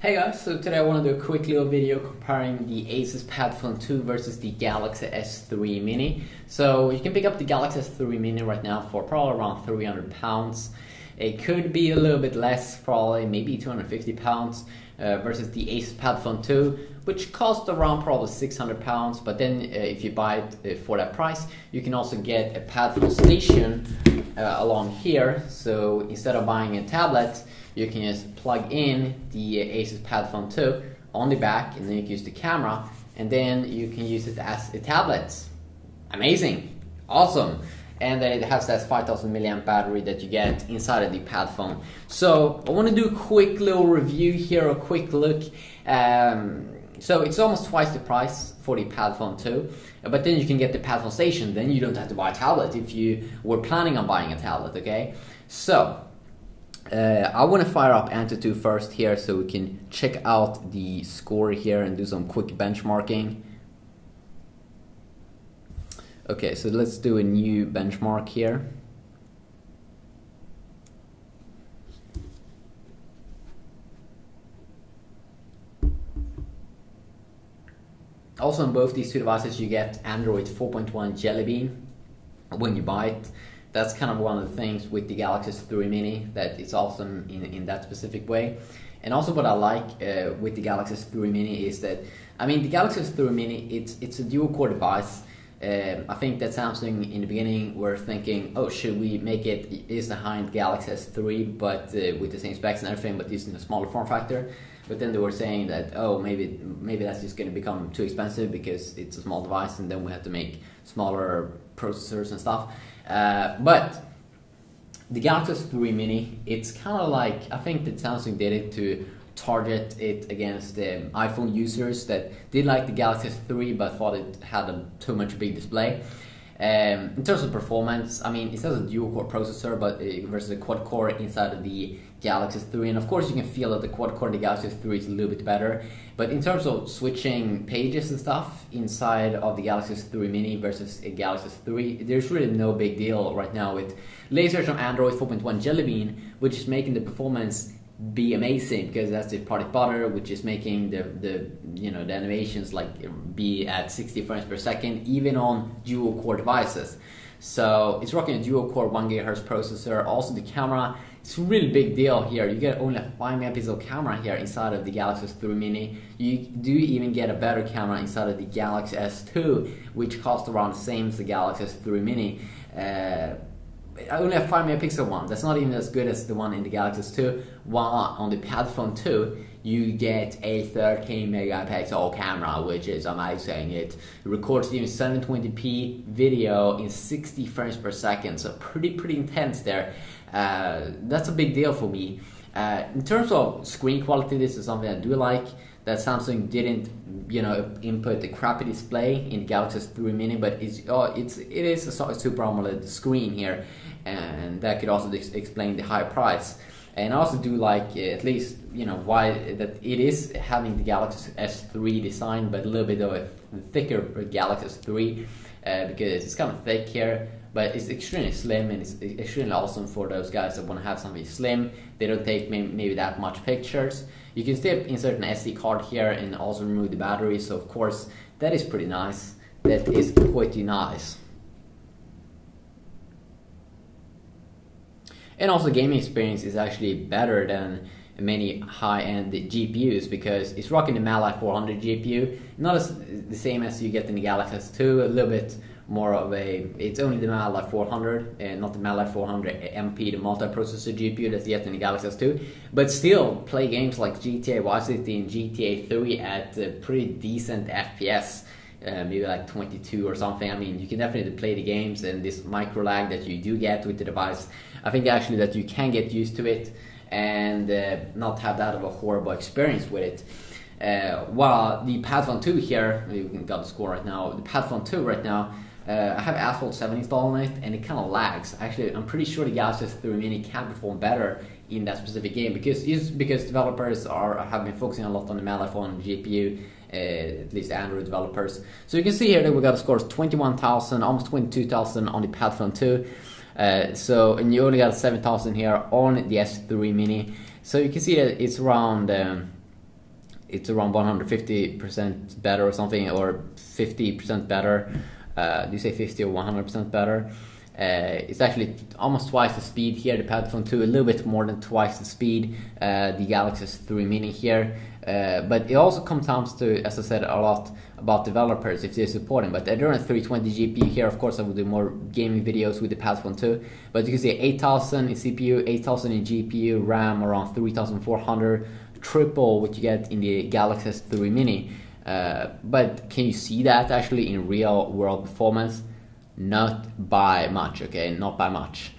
Hey guys, so today I want to do a quick little video comparing the ASUS PadFone 2 versus the Galaxy S3 Mini. So you can pick up the Galaxy S3 Mini right now for probably around £300. It could be a little bit less, probably maybe £250 versus the ASUS PadFone 2, which costs around probably £600. But then if you buy it for that price, you can also get a PadFone station along here. So instead of buying a tablet, you can just plug in the ASUS PadFone 2 on the back, and then you can use the camera, and then you can use it as a tablet. Amazing, awesome. And then it has that 5000 milliamp battery that you get inside of the PadFone. So I want to do a quick little review here, a quick look. So it's almost twice the price for the PadFone 2, but then you can get the PadFone station. Then you don't have to buy a tablet if you were planning on buying a tablet. Okay, so I want to fire up Antutu first here so we can check out the score here and do some quick benchmarking. Okay, so let's do a new benchmark here. Also on both these two devices you get Android 4.1 Jelly Bean when you buy it. That's kind of one of the things with the Galaxy S3 Mini, that it's awesome in that specific way. And also what I like with the Galaxy S3 Mini is that, I mean, the Galaxy S3 Mini, it's a dual-core device. I think that Samsung in the beginning were thinking, oh, should we make it is behind Galaxy S3 but with the same specs and everything, but using a smaller form factor. But then they were saying that, oh, maybe that's just going to become too expensive because it's a small device, and then we have to make smaller processors and stuff. But the Galaxy S3 Mini, it's kind of like, I think that Samsung did it to target it against iPhone users that did like the Galaxy S3 but thought it had a too much big display. In terms of performance, I mean, it has a dual-core processor but versus a quad-core inside of the Galaxy S3, and of course you can feel that the quad-core in the Galaxy S3 is a little bit better. But in terms of switching pages and stuff inside of the Galaxy S3 Mini versus a Galaxy S3, there's really no big deal right now with latest version of Android 4.1 Jelly Bean, which is making the performance be amazing because that's the product butter, which is making the animations like be at 60 frames per second even on dual core devices. So it's rocking a dual core 1 GHz processor. Also the camera, it's a really big deal here. You get only a 5 megapixel camera here inside of the Galaxy S3 Mini. You do even get a better camera inside of the Galaxy S2, which costs around the same as the Galaxy S3 Mini. Only a 5 megapixel one. That's not even as good as the one in the Galaxy S2. While on the PadFone 2, you get a 13 megapixel camera, which is amazing. It records even 720p video in 60 frames per second, so pretty intense there. That's a big deal for me. In terms of screen quality, this is something I do like, that Samsung didn't, input a crappy display in the Galaxy S3 Mini, but it is a Super AMOLED screen here, and that could also explain the high price. And I also do like at least why that it is having the Galaxy S3 design, but a little bit of a thicker Galaxy S3 because it's kind of thick here. But it's extremely slim, and it's extremely awesome for those guys that want to have something slim. They don't take maybe that much pictures. You can still insert an SD card here and also remove the battery. So of course that is pretty nice. That is quite nice. And also gaming experience is actually better than many high-end GPUs because it's rocking the Mali 400 GPU. Not the same as you get in the Galaxy S2, a little bit more of a, it's only the Mali 400 and not the Mali 400 MP, the multi-processor GPU that you get in the Galaxy S2, but still play games like GTA Vice City and GTA 3 at a pretty decent FPS, maybe like 22 or something. I mean, you can definitely play the games, and this micro lag that you do get with the device, I think actually that you can get used to it and not have that of a horrible experience with it. While the PadFone 2 here, we got the score right now, the PadFone 2 right now, I have Asphalt 7 installed on it, and it kind of lags. Actually, I'm pretty sure the Galaxy S3 Mini can perform better in that specific game because developers have been focusing a lot on the Mali 400 GPU, at least Android developers. So you can see here that we got a score of 21,000, almost 22,000 on the PadFone 2. And you only got 7,000 here on the S3 Mini. So you can see that it's around it's around 150% better or something, or 50% better. Do you say 50 or 100% better? It's actually almost twice the speed here. The PadFone 2 a little bit more than twice the speed. The Galaxy S3 Mini here, but it also comes down to, as I said, a lot about developers if they're supporting. But I don't have 320 GPU here. Of course, I will do more gaming videos with the PadFone 2. But you can see 8,000 in CPU, 8,000 in GPU, RAM around 3,400, triple what you get in the Galaxy S3 Mini. But can you see that actually in real world performance? Not by much, okay, not by much.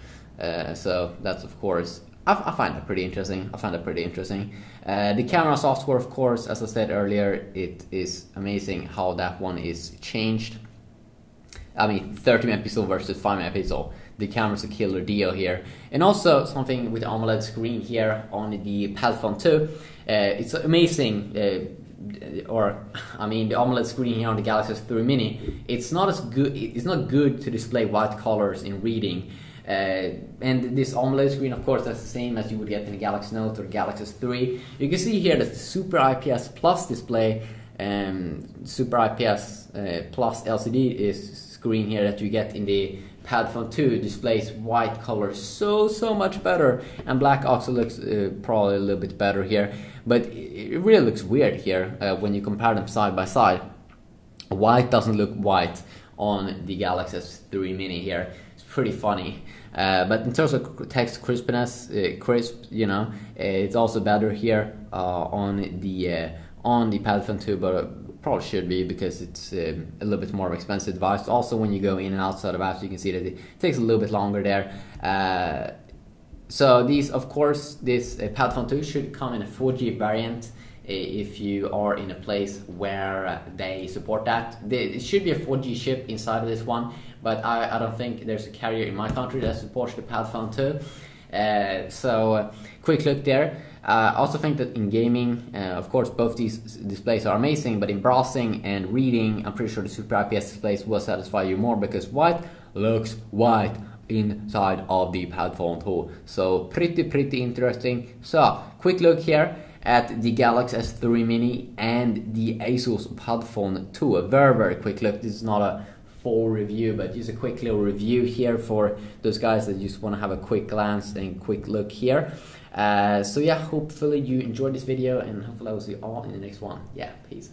So that's, of course, I find that pretty interesting. The camera software, of course, as I said earlier, it is amazing how that one is changed. I mean, 30 megapixel versus 5 megapixel. The camera's a killer deal here. And also something with the AMOLED screen here on the PadFone 2. It's amazing. Or I mean, the AMOLED screen here on the Galaxy S3 Mini, it's not as good. It's not good to display white colors in reading. And this AMOLED screen, of course, that's the same as you would get in the Galaxy Note or Galaxy S3. You can see here that the Super IPS Plus display, Super IPS Plus LCD is screen here that you get in the PadFone 2 displays white color so much better, and black also looks probably a little bit better here, but it really looks weird here when you compare them side by side. White doesn't look white on the Galaxy S3 Mini here. It's pretty funny. But in terms of text crispness, you know, it's also better here on the PadFone 2, but probably should be because it's a little bit more expensive device. Also, when you go in and outside of apps, you can see that it takes a little bit longer there. So these, of course, this PadFone 2 should come in a 4G variant if you are in a place where they support that. It should be a 4G chip inside of this one, but I don't think there's a carrier in my country that supports the PadFone 2. So quick look there. I also think that in gaming, of course, both these displays are amazing, but in browsing and reading, I'm pretty sure the Super IPS displays will satisfy you more because white looks white inside of the PadFone 2. So pretty interesting. So quick look here at the Galaxy S3 Mini and the ASUS PadFone 2. A very quick look. This is not a full review, but just a quick little review here for those guys that just want to have a quick glance and quick look here. So yeah, hopefully you enjoyed this video, and hopefully I will see you all in the next one. Yeah, peace.